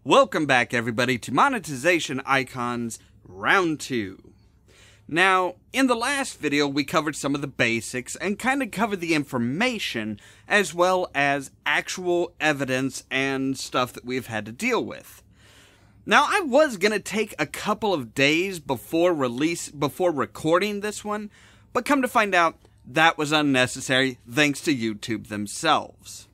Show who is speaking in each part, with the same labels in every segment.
Speaker 1: Welcome back, everybody, to Monetization Icons Round 2. Now, in the last video, we covered some of the basics and kind of covered the information as well as actual evidence and stuff that we've had to deal with. Now, I was going to take a couple of days before recording this one, but come to find out that was unnecessary thanks to YouTube themselves.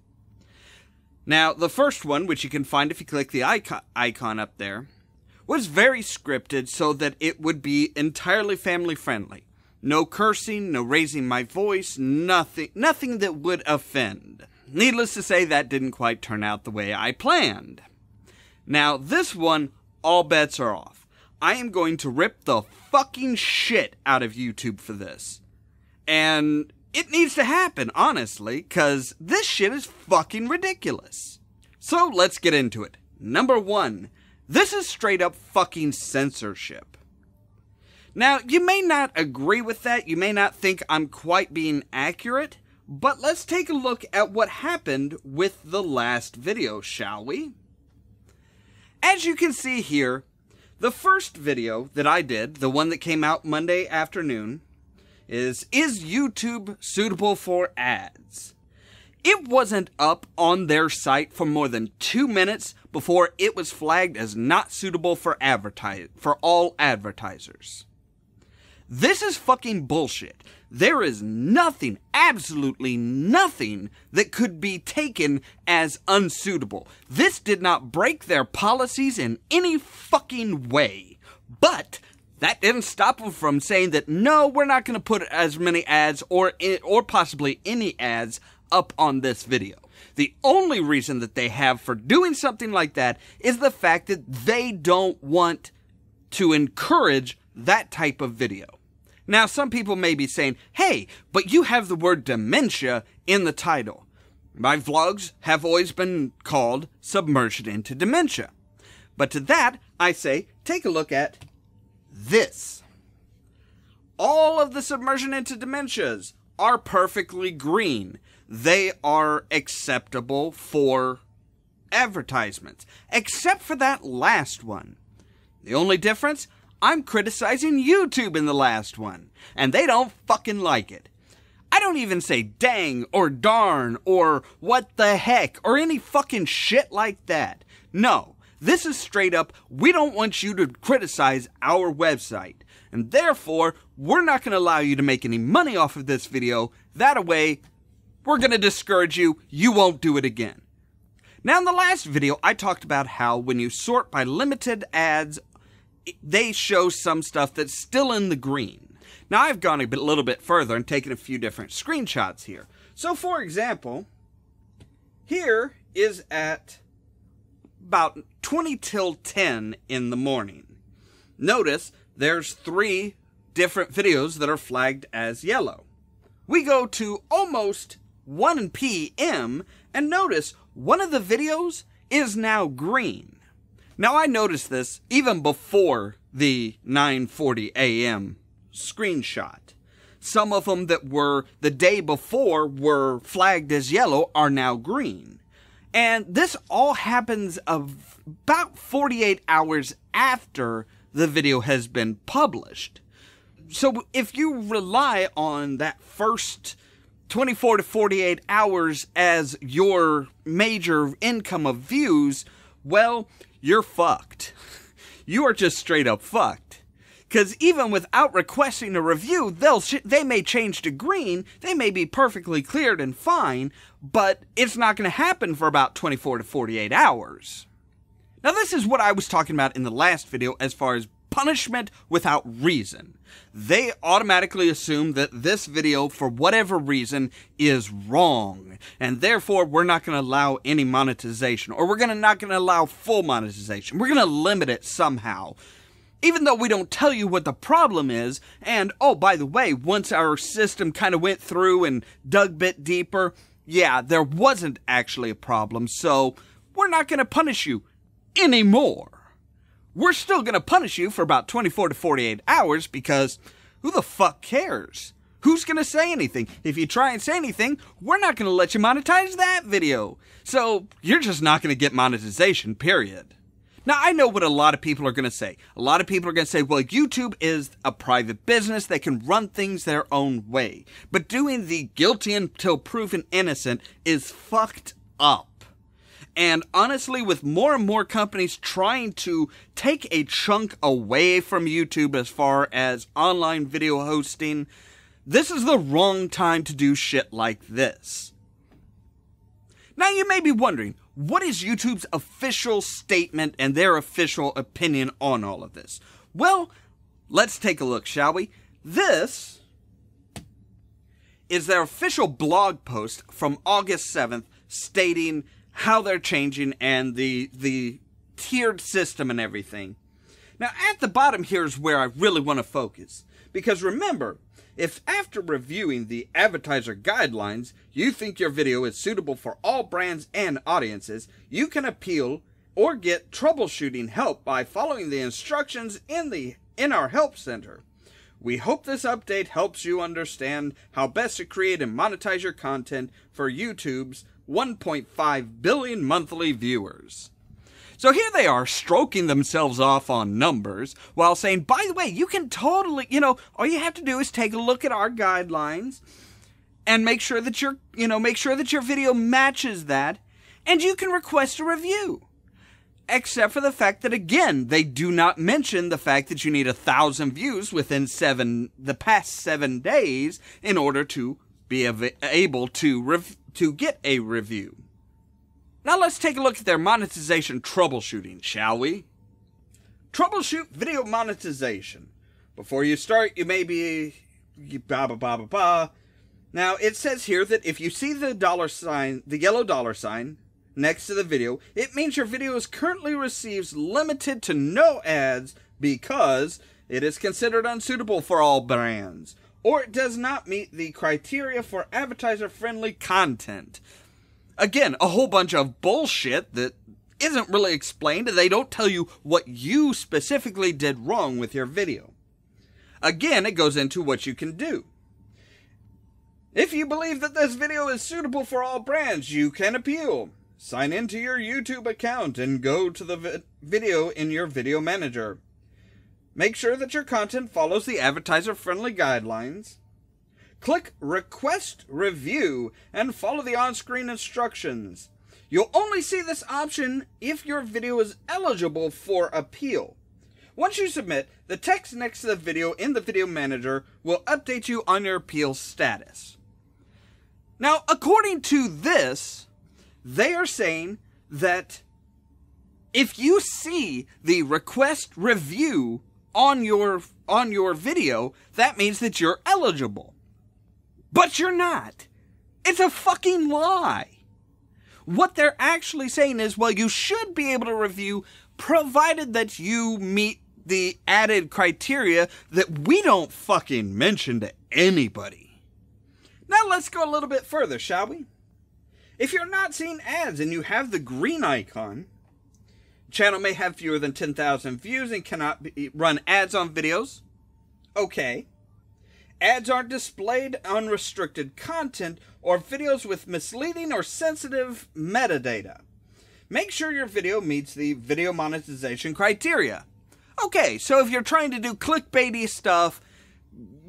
Speaker 1: Now, the first one, which you can find if you click the icon up there, was very scripted so that it would be entirely family friendly. No cursing, no raising my voice, nothing that would offend. Needless to say, that didn't quite turn out the way I planned. Now, this one, all bets are off. I am going to rip the fucking shit out of YouTube for this. And it needs to happen, honestly, because this shit is fucking ridiculous. So let's get into it. Number 1, this is straight up fucking censorship. Now, you may not agree with that, you may not think I'm quite being accurate, but let's take a look at what happened with the last video, shall we? As you can see here, the first video that I did, the one that came out Monday afternoon, is YouTube suitable for ads? It wasn't up on their site for more than 2 minutes before it was flagged as not suitable for all advertisers. This is fucking bullshit. There is nothing, absolutely nothing, that could be taken as unsuitable. This did not break their policies in any fucking way. But that didn't stop them from saying that, no, we're not going to put as many ads or possibly any ads up on this video. The only reason that they have for doing something like that is the fact that they don't want to encourage that type of video. Now, some people may be saying, hey, but you have the word dementia in the title. My vlogs have always been called Submersion into Dementia. But to that, I say, take a look at this. All of the Submersion into Dementias are perfectly green. They are acceptable for advertisements, except for that last one. The only difference, I'm criticizing YouTube in the last one, and they don't fucking like it. I don't even say dang or darn or what the heck or any fucking shit like that. No. This is straight up, we don't want you to criticize our website, and therefore, we're not going to allow you to make any money off of this video. That way, we're going to discourage you. You won't do it again. Now, in the last video, I talked about how when you sort by limited ads, they show some stuff that's still in the green. Now, I've gone a little bit further and taken a few different screenshots here. So, for example, here is at about 20 till 10 in the morning. Notice there's 3 different videos that are flagged as yellow. We go to almost 1 p.m. and notice one of the videos is now green. Now, I noticed this even before the 9:40 a.m. screenshot. Some of them that were the day before were flagged as yellow are now green. And this all happens about 48 hours after the video has been published. So if you rely on that first 24 to 48 hours as your major income of views, well, you're fucked. You are just straight up fucked. Because even without requesting a review, they may change to green, they may be perfectly cleared and fine, but it's not going to happen for about 24 to 48 hours. Now, this is what I was talking about in the last video as far as punishment without reason. They automatically assume that this video, for whatever reason, is wrong, and therefore we're not going to allow any monetization, or we're not going to allow full monetization. We're going to limit it somehow. Even though we don't tell you what the problem is, and, oh, by the way, once our system kind of went through and dug a bit deeper, yeah, there wasn't actually a problem, so we're not going to punish you anymore. We're still going to punish you for about 24 to 48 hours because who the fuck cares? Who's going to say anything? If you try and say anything, we're not going to let you monetize that video. So you're just not going to get monetization, period. Now, I know what a lot of people are going to say. A lot of people are going to say, well, YouTube is a private business. They can run things their own way. But doing the guilty until proven innocent is fucked up. And honestly, with more and more companies trying to take a chunk away from YouTube as far as online video hosting, this is the wrong time to do shit like this. Now, you may be wondering, what is YouTube's official statement and their official opinion on all of this? Well, let's take a look, shall we? This is their official blog post from August 7th stating how they're changing and the tiered system and everything. Now, at the bottom here is where I really want to focus. Because remember, if after reviewing the advertiser guidelines, you think your video is suitable for all brands and audiences, you can appeal or get troubleshooting help by following the instructions in our help center. We hope this update helps you understand how best to create and monetize your content for YouTube's 1.5 billion monthly viewers. So here they are stroking themselves off on numbers while saying, by the way, you can totally, all you have to do is take a look at our guidelines and make sure that your video matches that, and you can request a review. Except for the fact that, again, they do not mention the fact that you need 1,000 views within the past 7 days in order to be able to get a review. Now let's take a look at their monetization troubleshooting, shall we? Troubleshoot video monetization. Before you start, you may be Now, it says here that if you see the yellow dollar sign next to the video, it means your video currently receives limited to no ads because it is considered unsuitable for all brands, or it does not meet the criteria for advertiser-friendly content. Again, a whole bunch of bullshit that isn't really explained, and they don't tell you what you specifically did wrong with your video. Again, it goes into what you can do. If you believe that this video is suitable for all brands, you can appeal. Sign into your YouTube account and go to the video in your video manager. Make sure that your content follows the advertiser-friendly guidelines. Click Request Review and follow the on-screen instructions. You'll only see this option if your video is eligible for appeal. Once you submit, the text next to the video in the video manager will update you on your appeal status. Now, according to this, they are saying that if you see the request review on your video, that means that you're eligible. But you're not. It's a fucking lie. What they're actually saying is, well, you should be able to review provided that you meet the added criteria that we don't fucking mention to anybody. Now let's go a little bit further, shall we? If you're not seeing ads and you have the green icon, the channel may have fewer than 10,000 views and cannot run ads on videos. Okay. Ads aren't displayed on restricted content or videos with misleading or sensitive metadata. Make sure your video meets the video monetization criteria. Okay, so if you're trying to do clickbaity stuff,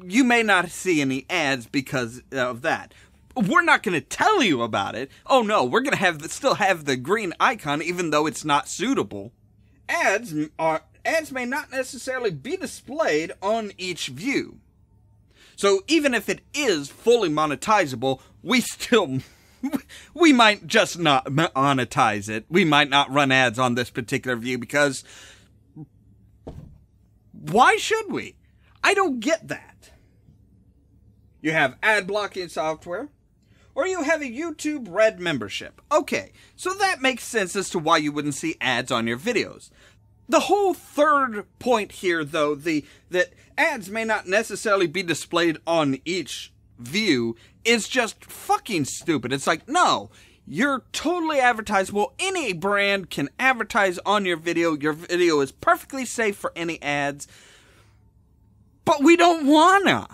Speaker 1: you may not see any ads because of that. We're not going to tell you about it. Oh no, we're going to still have the green icon even though it's not suitable. Ads may not necessarily be displayed on each view. So even if it is fully monetizable, we might just not monetize it. We might not run ads on this particular view because why should we? I don't get that. You have ad blocking software, or you have a YouTube Red membership. Okay, so that makes sense as to why you wouldn't see ads on your videos. The whole third point here, though, that ads may not necessarily be displayed on each view, is just fucking stupid. It's like, no, you're totally advertisable. Any brand can advertise on your video. Your video is perfectly safe for any ads. But we don't wanna.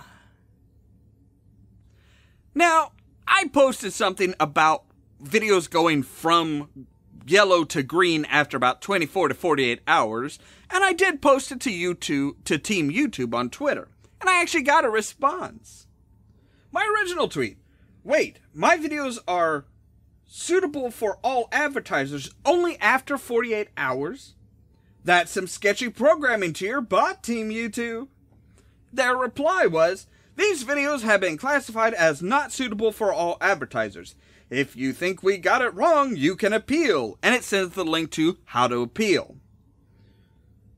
Speaker 1: Now, I posted something about videos going from yellow to green after about 24 to 48 hours, and I did post it to Team YouTube on Twitter, and I actually got a response. My original tweet: wait, my videos are suitable for all advertisers only after 48 hours? That's some sketchy programming to your bot, Team YouTube. Their reply was, these videos have been classified as not suitable for all advertisers. If you think we got it wrong, you can appeal. And it sends the link to how to appeal.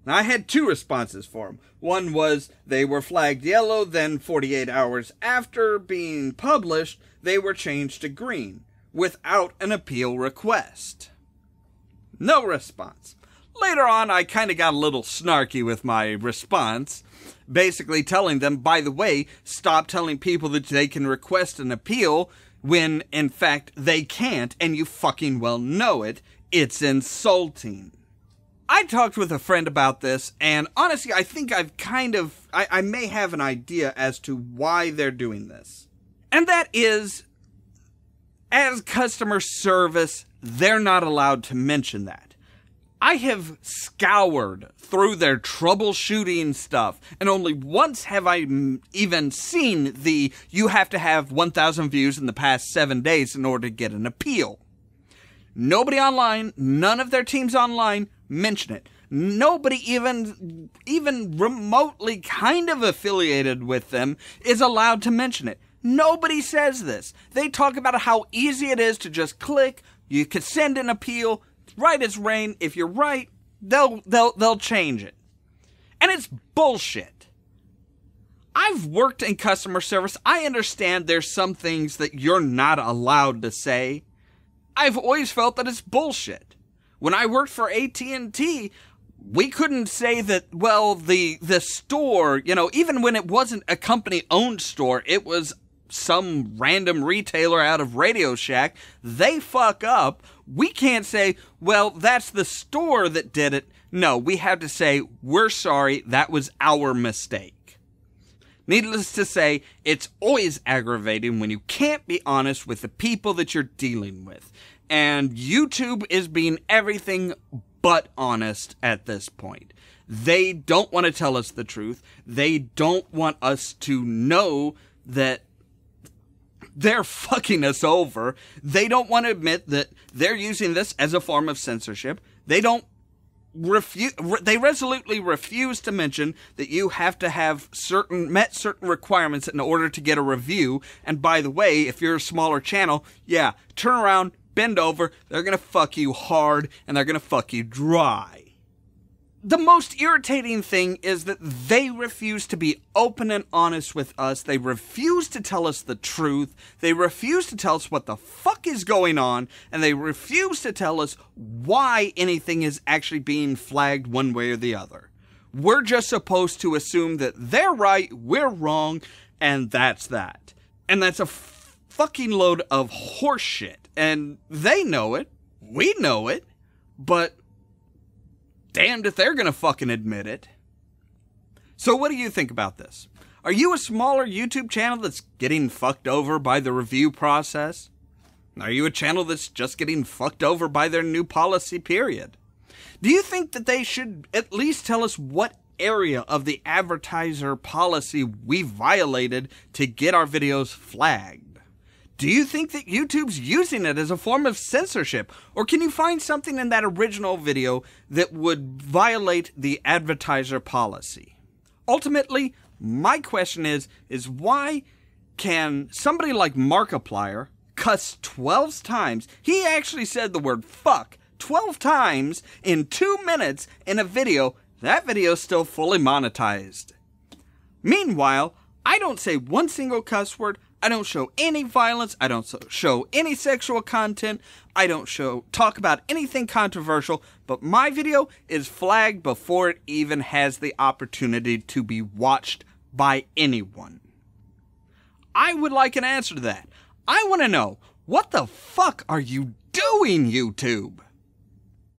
Speaker 1: Now, I had two responses for them. One was they were flagged yellow, then 48 hours after being published, they were changed to green, without an appeal request. No response. Later on, I kind of got a little snarky with my response, basically telling them, by the way, stop telling people that they can request an appeal when, in fact, they can't, and you fucking well know it. It's insulting. I talked with a friend about this, and honestly, I think I may have an idea as to why they're doing this. And that is, as customer service, they're not allowed to mention that. I have scoured through their troubleshooting stuff, and only once have I even seen the you have to have 1,000 views in the past 7 days in order to get an appeal. Nobody online, none of their teams online mention it. Nobody even remotely kind of affiliated with them is allowed to mention it. Nobody says this. They talk about how easy it is to just click, you could send an appeal, right as rain. If you're right, they'll change it. And it's bullshit. I've worked in customer service. I understand there's some things that you're not allowed to say. I've always felt that it's bullshit. When I worked for AT&T, we couldn't say that, well, the store, even when it wasn't a company-owned store, it was some random retailer out of Radio Shack, they fuck up. We can't say, well, that's the store that did it. No, we have to say, we're sorry, that was our mistake. Needless to say, it's always aggravating when you can't be honest with the people that you're dealing with. And YouTube is being everything but honest at this point. They don't want to tell us the truth. They don't want us to know that they're fucking us over. They don't want to admit that they're using this as a form of censorship. They resolutely refuse to mention that you have to have met certain requirements in order to get a review. And by the way, if you're a smaller channel, yeah, turn around, bend over, they're gonna fuck you hard, and they're gonna fuck you dry. The most irritating thing is that they refuse to be open and honest with us. They refuse to tell us the truth. They refuse to tell us what the fuck is going on. And they refuse to tell us why anything is actually being flagged one way or the other. We're just supposed to assume that they're right, we're wrong, and that's that. And that's a fucking load of horseshit. And they know it. We know it. But damned if they're gonna fucking admit it. So what do you think about this? Are you a smaller YouTube channel that's getting fucked over by the review process? Are you a channel that's just getting fucked over by their new policy period? Do you think that they should at least tell us what area of the advertiser policy we violated to get our videos flagged? Do you think that YouTube's using it as a form of censorship? Or can you find something in that original video that would violate the advertiser policy? Ultimately, my question is why can somebody like Markiplier cuss 12 times? He actually said the word fuck 12 times in 2 minutes in a video. That video's still fully monetized. Meanwhile, I don't say one single cuss word. I don't show any violence. I don't show any sexual content. I don't talk about anything controversial. But my video is flagged before it even has the opportunity to be watched by anyone. I would like an answer to that. I want to know, what the fuck are you doing, YouTube?